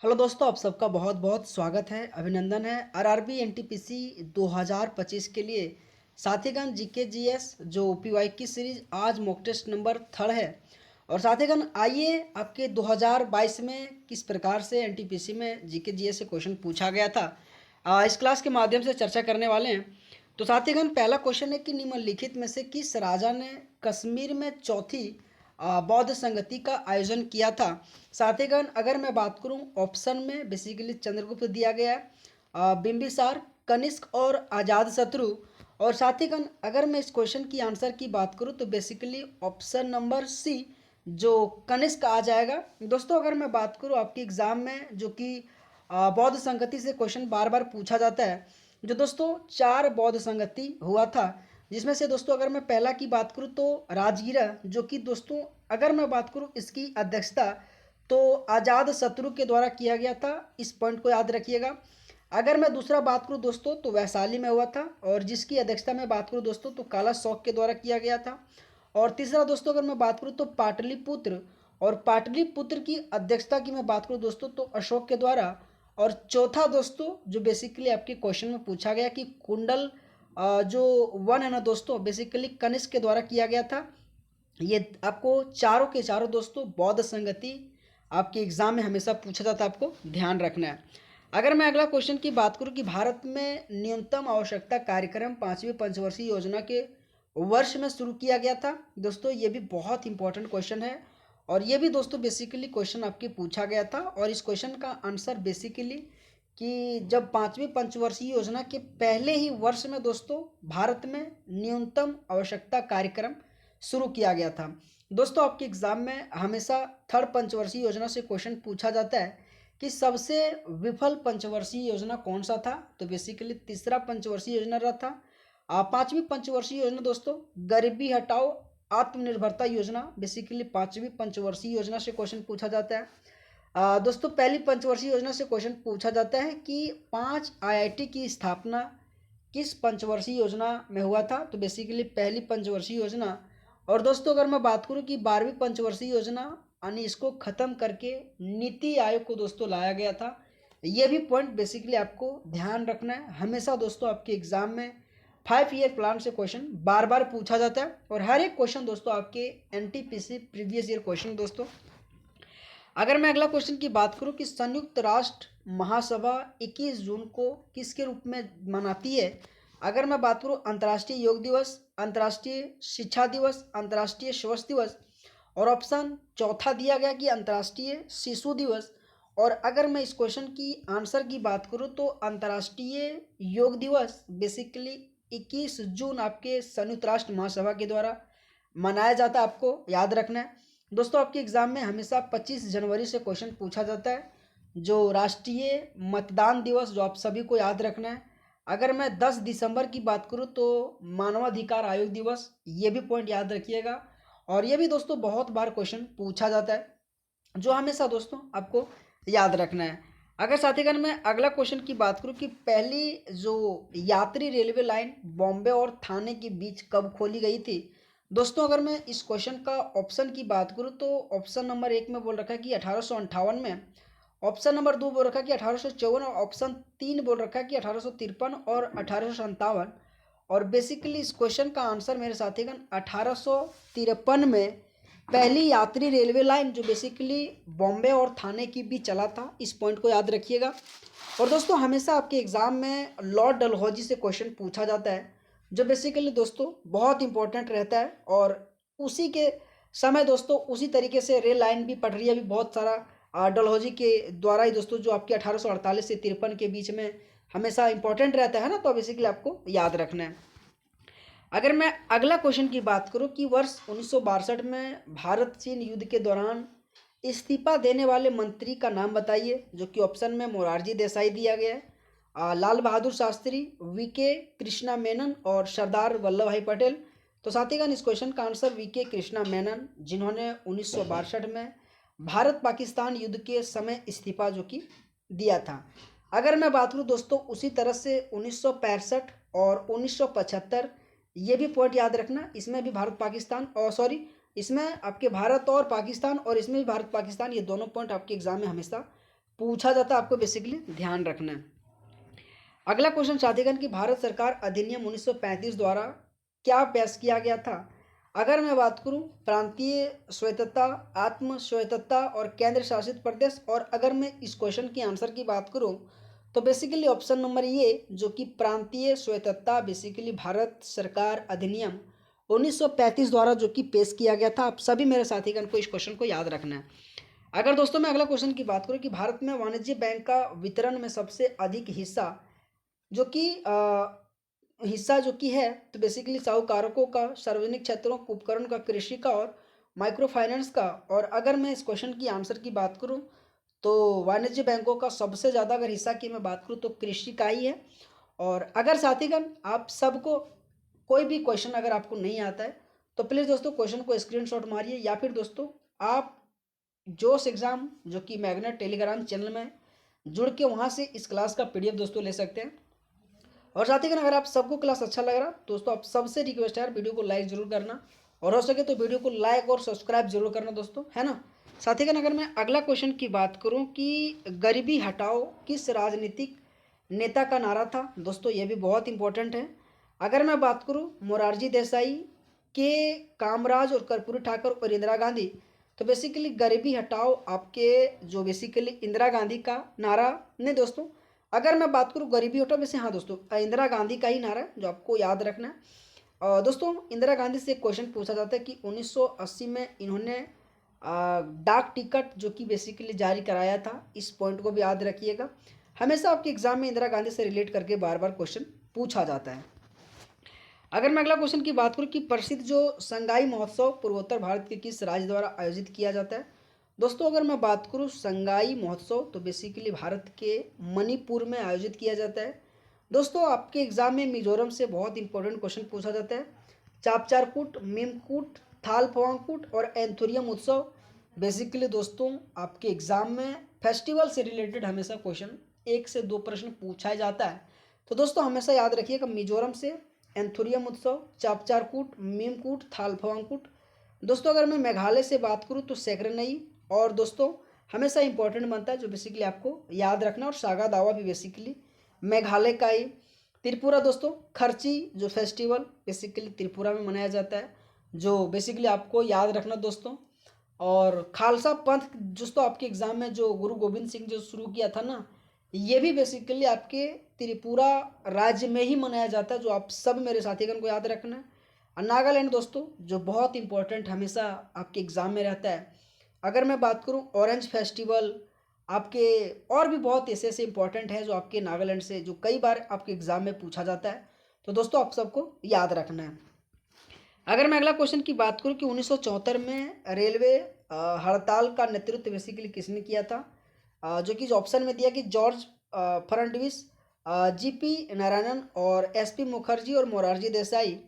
Hello दोस्तों, आप सबका बहुत बहुत स्वागत है, अभिनंदन है। आरआरबी एनटीपीसी 2025 के लिए साथीगण जीके जीएस जो ओपीवाई की सीरीज आज मॉक टेस्ट नंबर 3 है। और साथीगण आइए आपके 2022 में किस प्रकार से एनटीपीसी में जीके जीएस से क्वेश्चन पूछा गया था इस क्लास के माध्यम से चर्चा करने वाले हैं। तो साथीगण पहला क्वेश्चन है कि निम्नलिखित में से किस राजा ने कश्मीर में चौथी बौद्ध संगति का आयोजन किया था। साथीगण अगर मैं बात करूं ऑप्शन में बेसिकली चंद्रगुप्त दिया गया है, बिंबिसार, कनिष्क और अजातशत्रु। और साथीगण अगर मैं इस क्वेश्चन की आंसर की बात करूं तो बेसिकली ऑप्शन नंबर सी जो कनिष्क आ जाएगा। दोस्तों अगर मैं बात करूं आपके एग्जाम में जो कि बौद्ध संगति से क्वेश्चन बार बार पूछा जाता है, जो दोस्तों 4 बौद्ध संगति हुआ था, जिसमें से दोस्तों अगर मैं पहला की बात करूं तो राजगीरा, जो कि दोस्तों अगर मैं बात करूं इसकी अध्यक्षता तो आजाद शत्रु के द्वारा किया गया था। इस पॉइंट को याद रखिएगा। अगर मैं दूसरा बात करूं दोस्तों तो वैशाली में हुआ था, और जिसकी अध्यक्षता में बात करूं दोस्तों तो काला शौक के द्वारा किया गया था। और तीसरा दोस्तों अगर मैं बात करूं तो पाटलिपुत्र, और पाटलिपुत्र की अध्यक्षता की मैं बात करूं दोस्तों तो अशोक के द्वारा। और चौथा दोस्तों जो बेसिकली आपके क्वेश्चन में पूछा गया कि कुंडल जो वन है ना दोस्तों, बेसिकली कनिष्क के द्वारा किया गया था। ये आपको चारों के चारों दोस्तों बौद्ध संगति आपके एग्जाम में हमेशा पूछा जाता है, आपको ध्यान रखना है। अगर मैं अगला क्वेश्चन की बात करूं कि भारत में न्यूनतम आवश्यकता कार्यक्रम 5वीं पंचवर्षीय योजना के वर्ष में शुरू किया गया था। दोस्तों ये भी बहुत इंपॉर्टेंट क्वेश्चन है, और ये भी दोस्तों बेसिकली क्वेश्चन आपके पूछा गया था। और इस क्वेश्चन का आंसर बेसिकली कि जब 5वीं पंचवर्षीय योजना के पहले ही वर्ष में दोस्तों भारत में न्यूनतम आवश्यकता कार्यक्रम शुरू किया गया था। दोस्तों आपके एग्जाम में हमेशा थर्ड पंचवर्षीय योजना से क्वेश्चन पूछा जाता है कि सबसे विफल पंचवर्षीय योजना कौन सा था, तो बेसिकली तीसरा पंचवर्षीय योजना रहा था। 5वीं पंचवर्षीय योजना दोस्तों गरीबी हटाओ आत्मनिर्भरता योजना, बेसिकली 5वीं पंचवर्षीय योजना से क्वेश्चन पूछा जाता है। दोस्तों पहली पंचवर्षीय योजना से क्वेश्चन पूछा जाता है कि 5 आईआईटी की स्थापना किस पंचवर्षीय योजना में हुआ था, तो बेसिकली पहली पंचवर्षीय योजना। और दोस्तों अगर मैं बात करूं कि 12वीं पंचवर्षीय योजना यानी इसको ख़त्म करके नीति आयोग को दोस्तों लाया गया था। ये भी पॉइंट बेसिकली आपको ध्यान रखना है। हमेशा दोस्तों आपके एग्जाम में 5 ईयर प्लान से क्वेश्चन बार बार पूछा जाता है, और हर एक क्वेश्चन दोस्तों आपके एनटीपीसी प्रीवियस ईयर क्वेश्चन दोस्तों। अगर मैं अगला क्वेश्चन की बात करूं कि संयुक्त राष्ट्र महासभा 21 जून को किसके रूप में मनाती है। अगर मैं बात करूं अंतर्राष्ट्रीय योग दिवस, अंतर्राष्ट्रीय शिक्षा दिवस, अंतर्राष्ट्रीय स्वास्थ्य दिवस, और ऑप्शन चौथा दिया गया कि अंतर्राष्ट्रीय शिशु दिवस। और अगर मैं इस क्वेश्चन की आंसर की बात करूं तो अंतर्राष्ट्रीय योग दिवस बेसिकली 21 जून आपके संयुक्त राष्ट्र महासभा के द्वारा मनाया जाता है, आपको याद रखना है। दोस्तों आपके एग्जाम में हमेशा 25 जनवरी से क्वेश्चन पूछा जाता है, जो राष्ट्रीय मतदान दिवस जो आप सभी को याद रखना है। अगर मैं 10 दिसंबर की बात करूं तो मानवाधिकार आयोग दिवस, ये भी पॉइंट याद रखिएगा। और ये भी दोस्तों बहुत बार क्वेश्चन पूछा जाता है, जो हमेशा दोस्तों आपको याद रखना है। अगर साथीगण मैं अगला क्वेश्चन की बात करूं कि पहली जो यात्री रेलवे लाइन बॉम्बे और थाने के बीच कब खोली गई थी। दोस्तों अगर मैं इस क्वेश्चन का ऑप्शन की बात करूं तो ऑप्शन नंबर 1 में बोल रखा है कि 1858 में, ऑप्शन नंबर 2 बोल रखा है कि 1854, और ऑप्शन 3 बोल रखा है कि 1853 और 1857। और बेसिकली इस क्वेश्चन का आंसर मेरे साथीगण 1853 में पहली यात्री रेलवे लाइन जो बेसिकली बॉम्बे और थाने के बीच चला था, इस पॉइंट को याद रखिएगा। और दोस्तों हमेशा आपके एग्जाम में लॉर्ड डलहौजी से क्वेश्चन पूछा जाता है, जो बेसिकली दोस्तों बहुत इंपॉर्टेंट रहता है। और उसी के समय दोस्तों उसी तरीके से रेल लाइन भी पटरी अभी बहुत सारा डलहौजी के द्वारा ही दोस्तों, जो आपके 1848 से 53 के बीच में हमेशा इंपॉर्टेंट रहता है ना, तो बेसिकली आपको याद रखना है। अगर मैं अगला क्वेश्चन की बात करूं कि वर्ष 1962 में भारत चीन युद्ध के दौरान इस्तीफा देने वाले मंत्री का नाम बताइए, जो कि ऑप्शन में मोरारजी देसाई दिया गया है, लाल बहादुर शास्त्री, वीके कृष्णा मेनन और सरदार वल्लभ भाई पटेल। तो साथीगण इस क्वेश्चन का आंसर वीके कृष्णा मेनन, जिन्होंने 1962 में भारत पाकिस्तान युद्ध के समय इस्तीफा जो कि दिया था। अगर मैं बात करूं दोस्तों उसी तरह से 1965 और 1975, ये भी पॉइंट याद रखना, इसमें भी भारत पाकिस्तान और सॉरी इसमें आपके भारत और पाकिस्तान, और इसमें भी भारत पाकिस्तान, ये दोनों पॉइंट आपके एग्जाम में हमेशा पूछा जाता है, आपको बेसिकली ध्यान रखना है। अगला क्वेश्चन साथीगण कि भारत सरकार अधिनियम 1935 द्वारा क्या पेश किया गया था? अगर मैं बात करूं प्रांतीय स्वायत्तता, आत्म स्वायत्तता और केंद्र शासित प्रदेश, और अगर मैं इस क्वेश्चन की आंसर की बात करूं तो बेसिकली ऑप्शन नंबर ये जो कि प्रांतीय स्वायत्तता बेसिकली भारत सरकार अधिनियम 1935 द्वारा जो कि पेश किया गया था। आप सभी मेरे साथीगण को इस क्वेश्चन को याद रखना है। अगर दोस्तों मैं अगला क्वेश्चन की बात करूं कि भारत में वाणिज्य बैंक का वितरण में सबसे अधिक हिस्सा जो कि हिस्सा जो कि है तो बेसिकली साहूकारकों का, सार्वजनिक क्षेत्रों उपकरण का, कृषि का और माइक्रो फाइनेंस का। और अगर मैं इस क्वेश्चन की आंसर की बात करूं तो वाणिज्य बैंकों का सबसे ज़्यादा अगर हिस्सा की मैं बात करूं तो कृषि का ही है। और अगर साथीगण आप सबको कोई भी क्वेश्चन अगर आपको नहीं आता है तो प्लीज़ दोस्तों क्वेश्चन को स्क्रीनशॉट मारिए, या फिर दोस्तों आप जोश एग्ज़ाम जो कि मैग्नेट टेलीग्राम चैनल में जुड़ के वहाँ से इस क्लास का पीडीएफ दोस्तों ले सकते हैं। और साथीगण अगर आप सबको क्लास अच्छा लग रहा दोस्तों, आप सबसे रिक्वेस्ट है यार वीडियो को लाइक जरूर करना, और हो सके तो वीडियो को लाइक और सब्सक्राइब जरूर करना दोस्तों, है ना। साथीगण अगर मैं अगला क्वेश्चन की बात करूं कि गरीबी हटाओ किस राजनीतिक नेता का नारा था? दोस्तों ये भी बहुत इंपॉर्टेंट है। अगर मैं बात करूं मोरारजी देसाई, के कामराज और कर्पूरी ठाकुर और इंदिरा गांधी, तो बेसिकली गरीबी हटाओ आपके जो बेसिकली इंदिरा गांधी का नारा नहीं दोस्तों। अगर मैं बात करूँ गरीबी हटाओ वैसे हाँ दोस्तों इंदिरा गांधी का ही नारा है जो आपको याद रखना है। दोस्तों इंदिरा गांधी से एक क्वेश्चन पूछा जाता है कि 1980 में इन्होंने डाक टिकट जो कि बेसिकली जारी कराया था, इस पॉइंट को भी याद रखिएगा। हमेशा आपके एग्जाम में इंदिरा गांधी से रिलेट करके बार बार क्वेश्चन पूछा जाता है। अगर मैं अगला क्वेश्चन की बात करूं कि प्रसिद्ध जो संगाई महोत्सव पूर्वोत्तर भारत के किस राज्य द्वारा आयोजित किया जाता है? दोस्तों अगर मैं बात करूं संगाई महोत्सव तो बेसिकली भारत के मणिपुर में आयोजित किया जाता है। दोस्तों आपके एग्जाम में मिजोरम से बहुत इंपॉर्टेंट क्वेश्चन पूछा जाता है। चापचारकूट, मीमकूट, थालफवांगकुट और एंथुरियम उत्सव, बेसिकली दोस्तों आपके एग्जाम में फेस्टिवल से रिलेटेड हमेशा क्वेश्चन 1 से 2 प्रश्न पूछा जाता है। तो दोस्तों हमेशा याद रखिएगा मिजोरम से एंथुरियम उत्सव, चापचारकूट, मीमकूट, थालफवांगकुट। दोस्तों अगर मैं मेघालय से बात करूं तो सेक्रेनई, और दोस्तों हमेशा इंपॉर्टेंट बनता है जो बेसिकली आपको याद रखना, और सागा दावा भी बेसिकली मेघालय का ही। त्रिपुरा दोस्तों खर्ची जो फेस्टिवल बेसिकली त्रिपुरा में मनाया जाता है, जो बेसिकली आपको याद रखना दोस्तों। और खालसा पंथ दोस्तों आपके एग्जाम में जो गुरु गोविंद सिंह जो शुरू किया था ना, ये भी बेसिकली आपके त्रिपुरा राज्य में ही मनाया जाता है, जो आप सब मेरे साथीगण को याद रखना है। और नागालैंड दोस्तों जो बहुत इंपॉर्टेंट हमेशा आपके एग्जाम में रहता है। अगर मैं बात करूं ऑरेंज फेस्टिवल आपके, और भी बहुत ऐसे ऐसे इंपॉर्टेंट है जो आपके नागालैंड से जो कई बार आपके एग्जाम में पूछा जाता है, तो दोस्तों आप सबको याद रखना है। अगर मैं अगला क्वेश्चन की बात करूं कि 1974 में रेलवे हड़ताल का नेतृत्व बेसिकली किसने किया था? जो कि ऑप्शन में दिया कि जॉर्ज फर्नांडिस, जीपी नारायणन और एसपी मुखर्जी और मोरारजी देसाई।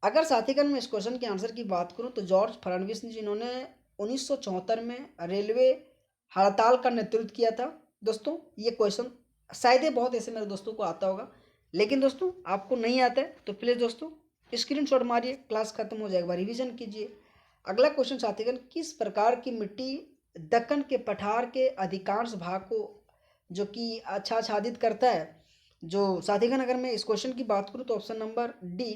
अगर साथीगण मैं इस क्वेश्चन के आंसर की बात करूं तो जॉर्ज फर्नांडिस ने जिन्होंने 1974 में रेलवे हड़ताल का नेतृत्व किया था। दोस्तों ये क्वेश्चन शायद ही बहुत ऐसे मेरे दोस्तों को आता होगा, लेकिन दोस्तों आपको नहीं आता है तो प्लीज़ दोस्तों स्क्रीनशॉट मारिए, क्लास खत्म हो जाएगा रिवीजन कीजिए। अगला क्वेश्चन साथीगण किस प्रकार की मिट्टी दक्कन के पठार के अधिकांश भाग को जो कि आच्छादित करता है? जो साथीगण अगर मैं इस क्वेश्चन की बात करूं तो ऑप्शन नंबर डी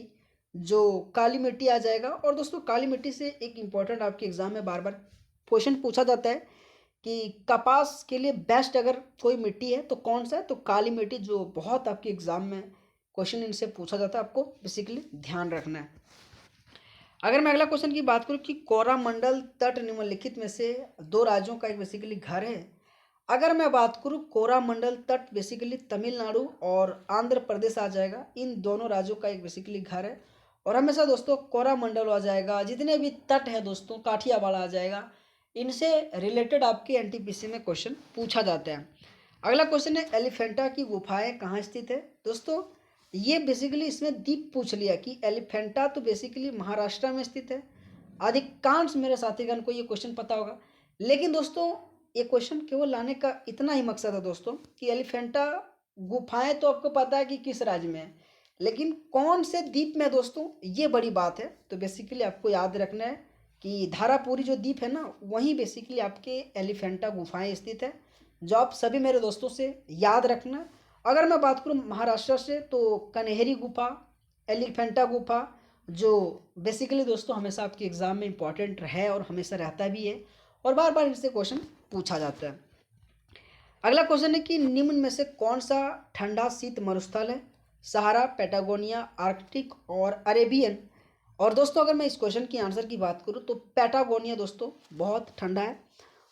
जो काली मिट्टी आ जाएगा। और दोस्तों काली मिट्टी से एक इम्पॉर्टेंट आपके एग्जाम में बार बार क्वेश्चन पूछा जाता है कि कपास के लिए बेस्ट अगर कोई मिट्टी है तो कौन सा है? तो काली मिट्टी, जो बहुत आपके एग्जाम में क्वेश्चन इनसे पूछा जाता है, आपको बेसिकली ध्यान रखना है। अगर मैं अगला क्वेश्चन की बात करूं कि कोरामंडल तट निम्नलिखित में से 2 राज्यों का एक बेसिकली घर है। अगर मैं बात करूं कोरामंडल तट बेसिकली तमिलनाडु और आंध्र प्रदेश आ जाएगा, इन दोनों राज्यों का एक बेसिकली घर है। और हमेशा दोस्तों कोरामंडल आ जाएगा, जितने भी तट है दोस्तों काठियावाड़ आ जाएगा, इनसे रिलेटेड आपके एनटीपीसी में क्वेश्चन पूछा जाता है। अगला क्वेश्चन है एलिफेंटा की गुफाएं कहाँ स्थित है? दोस्तों ये बेसिकली इसमें द्वीप पूछ लिया कि एलिफेंटा तो बेसिकली महाराष्ट्र में स्थित है। अधिकांश मेरे साथीगण को ये क्वेश्चन पता होगा, लेकिन दोस्तों ये क्वेश्चन केवल लाने का इतना ही मकसद है दोस्तों कि एलिफेंटा गुफाएं तो आपको पता है कि किस राज्य में है, लेकिन कौन से द्वीप में दोस्तों ये बड़ी बात है। तो बेसिकली आपको याद रखना है कि धारापुरी जो द्वीप है ना, वहीं बेसिकली आपके एलिफेंटा गुफाएं स्थित है, जो आप सभी मेरे दोस्तों से याद रखना। अगर मैं बात करूँ महाराष्ट्र से तो कन्हेरी गुफा, एलिफेंटा गुफा, जो बेसिकली दोस्तों हमेशा आपके एग्ज़ाम में इंपॉर्टेंट है और हमेशा रहता भी है और बार बार इनसे क्वेश्चन पूछा जाता है। अगला क्वेश्चन है कि निम्न में से कौन सा ठंडा शीत मरुस्थल है? सहारा, पैटागोनिया, आर्कटिक और अरेबियन। और दोस्तों अगर मैं इस क्वेश्चन की आंसर की बात करूं तो पैटागोनिया दोस्तों बहुत ठंडा है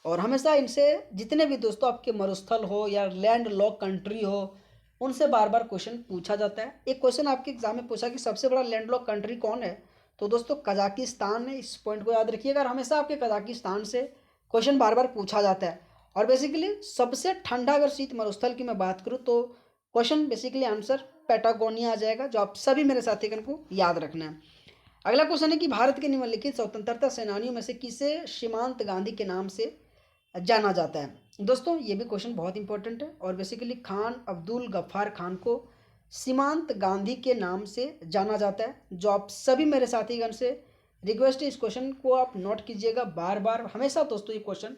और हमेशा इनसे जितने भी दोस्तों आपके मरुस्थल हो या लैंड लॉक कंट्री हो उनसे बार बार क्वेश्चन पूछा जाता है। एक क्वेश्चन आपके एग्जाम में पूछा कि सबसे बड़ा लैंड लॉक कंट्री कौन है? तो दोस्तों कजाकिस्तान है। इस पॉइंट को याद रखिएगा और हमेशा आपके कजाकिस्तान से क्वेश्चन बार बार पूछा जाता है। और बेसिकली सबसे ठंडा अगर शीत मरुस्थल की मैं बात करूँ तो क्वेश्चन बेसिकली आंसर पैटागोनिया आ जाएगा, जो आप सभी मेरे साथीगण को याद रखना है। अगला क्वेश्चन है कि भारत के निम्नलिखित स्वतंत्रता सेनानियों में से किसे सीमांत गांधी के नाम से जाना जाता है? दोस्तों ये भी क्वेश्चन बहुत इंपॉर्टेंट है और बेसिकली खान अब्दुल गफ्फार खान को सीमांत गांधी के नाम से जाना जाता है, जो आप सभी मेरे साथीगण से रिक्वेस्ट है इस क्वेश्चन को आप नोट कीजिएगा बार बार। हमेशा दोस्तों ये क्वेश्चन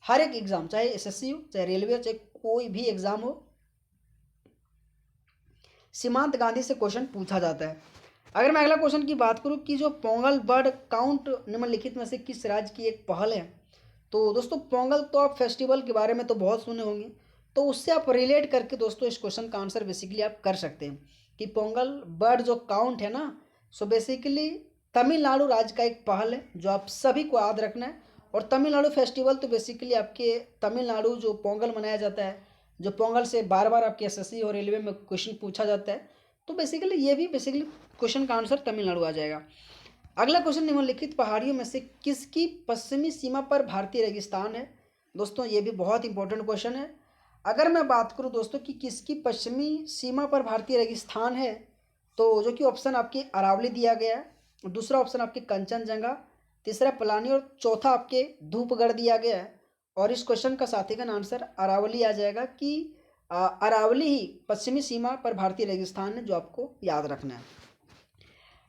हर एक एग्जाम, चाहे एसएससी हो, चाहे रेलवे, चाहे कोई भी एग्जाम हो, सीमांत गांधी से क्वेश्चन पूछा जाता है। अगर मैं अगला क्वेश्चन की बात करूं कि जो पोंगल बर्ड काउंट निम्नलिखित में से किस राज्य की एक पहल है? तो दोस्तों पोंगल तो आप फेस्टिवल के बारे में तो बहुत सुने होंगे, तो उससे आप रिलेट करके दोस्तों इस क्वेश्चन का आंसर बेसिकली आप कर सकते हैं कि पोंगल बर्ड जो काउंट है ना, सो बेसिकली तमिलनाडु राज्य का एक पहल है जो आप सभी को याद रखना है। और तमिलनाडु फेस्टिवल तो बेसिकली आपके तमिलनाडु जो पोंगल मनाया जाता है, जो पोंगल से बार बार आपके एसएससी और रेलवे में क्वेश्चन पूछा जाता है, तो बेसिकली ये भी बेसिकली क्वेश्चन का आंसर तमिलनाडु आ जाएगा। अगला क्वेश्चन निम्नलिखित पहाड़ियों में से किसकी पश्चिमी सीमा पर भारतीय रेगिस्तान है? दोस्तों ये भी बहुत इंपॉर्टेंट क्वेश्चन है। अगर मैं बात करूं दोस्तों कि किसकी पश्चिमी सीमा पर भारतीय रेगिस्तान है, तो जो कि ऑप्शन आपके अरावली दिया गया है, दूसरा ऑप्शन आपके कंचनजंगा, तीसरा पलानी और चौथा आपके धूपगढ़ दिया गया है। और इस क्वेश्चन का साथीगण आंसर अरावली आ जाएगा कि अरावली ही पश्चिमी सीमा पर भारतीय रेगिस्तान है, जो आपको याद रखना है।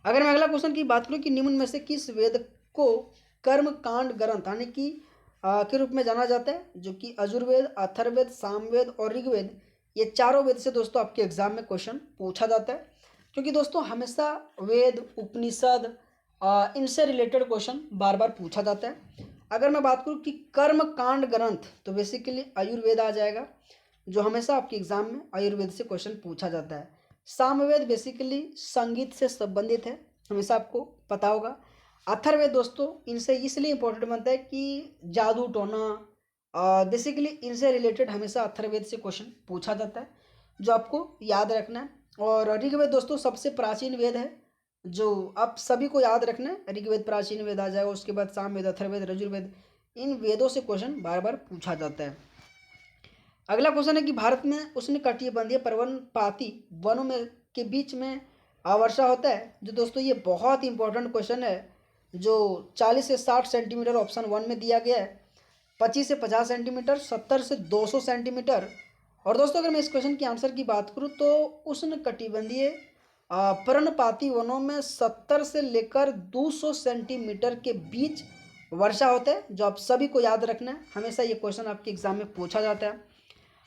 अगर मैं अगला क्वेश्चन की बात करूं कि निम्न में से किस वेद को कर्म कांड ग्रंथ यानी कि के रूप में जाना जाता है? जो कि अजुर्वेद, अथर्ववेद, सामवेद और ऋग्वेद, ये चारों वेद से दोस्तों आपके एग्जाम में क्वेश्चन पूछा जाता है, क्योंकि दोस्तों हमेशा वेद, उपनिषद, इनसे रिलेटेड क्वेश्चन बार बार पूछा जाता है। अगर मैं बात करूं कि कर्म कांड ग्रंथ, तो बेसिकली आयुर्वेद आ जाएगा, जो हमेशा आपके एग्जाम में आयुर्वेद से क्वेश्चन पूछा जाता है। सामवेद बेसिकली संगीत से संबंधित है, हमेशा आपको पता होगा। अथर्ववेद दोस्तों इनसे इसलिए इंपॉर्टेंट बनता है कि जादू टोना, बेसिकली इनसे रिलेटेड हमेशा अथर्ववेद से क्वेश्चन पूछा जाता है, जो आपको याद रखना है। और ऋग्वेद दोस्तों सबसे प्राचीन वेद है, जो आप सभी को याद रखना है। ऋग्वेद प्राचीन वेद आ जाएगा, उसके बाद सामवेद, अथर्ववेद, यजुर्वेद, इन वेदों से क्वेश्चन बार बार पूछा जाता है। अगला क्वेश्चन है कि भारत में उष्णकटिबंधीय पर्वतपाती वनों में के बीच में वर्षा होता है? जो दोस्तों ये बहुत इंपॉर्टेंट क्वेश्चन है, जो 40 से 60 सेंटीमीटर ऑप्शन 1 में दिया गया है, 25 से 50 सेंटीमीटर, 70 से 200 सेंटीमीटर। और दोस्तों अगर मैं इस क्वेश्चन की आंसर की बात करूँ तो उष्णकटिबंधीय पर्णपाती वनों में 70 से लेकर 200 सेंटीमीटर के बीच वर्षा होता है, जो आप सभी को याद रखना है। हमेशा ये क्वेश्चन आपके एग्जाम में पूछा जाता है।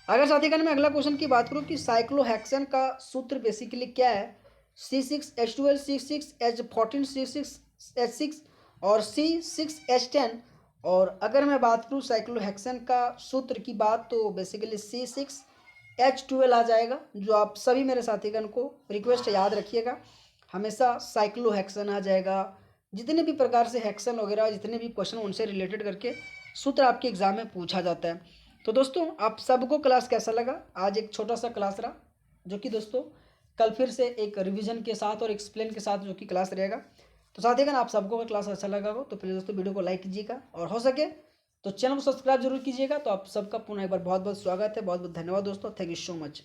अगर साथीगण मैं अगला क्वेश्चन की बात करूं कि साइक्लोहेक्सेन का सूत्र बेसिकली क्या है? C6H12 C6H14 C6H6 और C6H10। और अगर मैं बात करूं साइक्लोहेक्सेन का सूत्र की बात, तो बेसिकली C6H12 आ जाएगा, जो आप सभी मेरे साथीगण को रिक्वेस्ट याद रखिएगा। हमेशा साइक्लोहेक्सेन आ जाएगा। जितने भी प्रकार से हेक्सेन वगैरह जितने भी क्वेश्चन उनसे रिलेटेड करके सूत्र आपके एग्जाम में पूछा जाता है। तो दोस्तों आप सबको क्लास कैसा लगा? आज एक छोटा सा क्लास रहा, जो कि दोस्तों कल फिर से एक रिवीजन के साथ और एक्सप्लेन के साथ जो कि क्लास रहेगा। तो साथियों आप सबको अगर क्लास अच्छा लगा हो तो प्लीज़ दोस्तों वीडियो को लाइक कीजिएगा और हो सके तो चैनल को सब्सक्राइब जरूर कीजिएगा। तो आप सबका पुनः एक बार बहुत बहुत स्वागत है, बहुत बहुत धन्यवाद दोस्तों, थैंक यू सो मच।